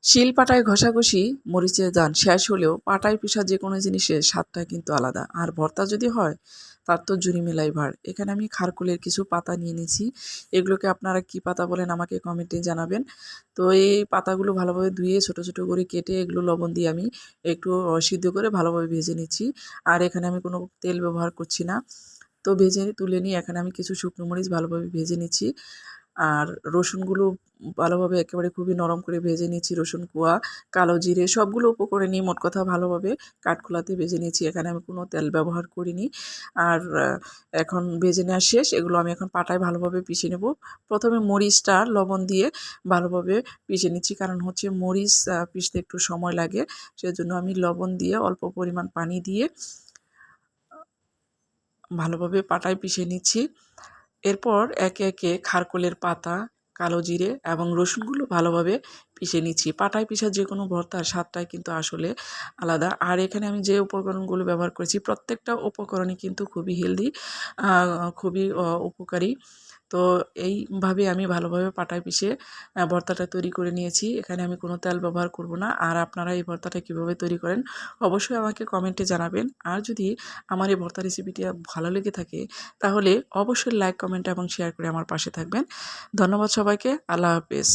শিল পাটায় ঘষাঘষি মরিচের দান শেষ হলেও পাটায় পিষা যে কোনো জিনিসের স্বাদটা কিন্তু আলাদা। আর ভর্তা যদি হয় তার তো জুড়ি মেলাই ভার। এখানে আমি খারকুলের কিছু পাতা নিয়ে নিয়েছি। এগুলোকে আপনারা কী পাতা বলেন আমাকে কমেন্টে জানাবেন। তো এই পাতাগুলো ভালোভাবে ধুয়ে ছোটো ছোটো করে কেটে এগুলো লবণ দিয়ে আমি একটু সিদ্ধ করে ভালোভাবে ভেজে নিচ্ছি। আর এখানে আমি কোনো তেল ব্যবহার করছি না। তো ভেজে তুলে নিয়ে এখানে আমি কিছু শুকনো মরিচ ভালোভাবে ভেজে নিচ্ছি। আর রসুনগুলো ভালোভাবে একেবারে খুবই নরম করে ভেজে নিচ্ছি। রসুন কোয়া, কালো জিরে সবগুলো উপকরণ নিয়ে মোট কথা ভালোভাবে কাঠখোলাতে ভেজে নিয়েছি। এখানে আমি কোনো তেল ব্যবহার করিনি। আর এখন ভেজে নেওয়া শেষ। এগুলো আমি এখন পাটায় ভালোভাবে পিষে নেব। প্রথমে মরিচটা লবণ দিয়ে ভালোভাবে পিষে নিচ্ছি, কারণ হচ্ছে মরিচ পিষতে একটু সময় লাগে। সেজন্য আমি লবণ দিয়ে অল্প পরিমাণ পানি দিয়ে ভালোভাবে পাটায় পিষে নিচ্ছি। এরপর একে একে খারকোলের পাতা, কালো জিরে এবং রসুনগুলো ভালোভাবে পিষে নিচ্ছি। পাটায় পিষা যে কোনো ভর্তার স্বাদটাই কিন্তু আসলে আলাদা। আর এখানে আমি যে উপকরণগুলো ব্যবহার করেছি প্রত্যেকটা উপকরণই কিন্তু খুবই হেলদি, খুবই উপকারী। তো এইভাবে আমি ভালোভাবে পাটায় পিষে ভর্তাটা তৈরি করে নিয়েছি। এখানে আমি কোনো তেল ব্যবহার করব না। আর আপনারা এই ভর্তাটা কীভাবে তৈরি করেন অবশ্যই আমাকে কমেন্টে জানাবেন। আর যদি আমার এই ভর্তা রেসিপিটি ভালো লেগে থাকে তাহলে অবশ্যই লাইক, কমেন্ট এবং শেয়ার করে আমার পাশে থাকবেন। ধন্যবাদ সবাইকে। আল্লাহ হাফেজ।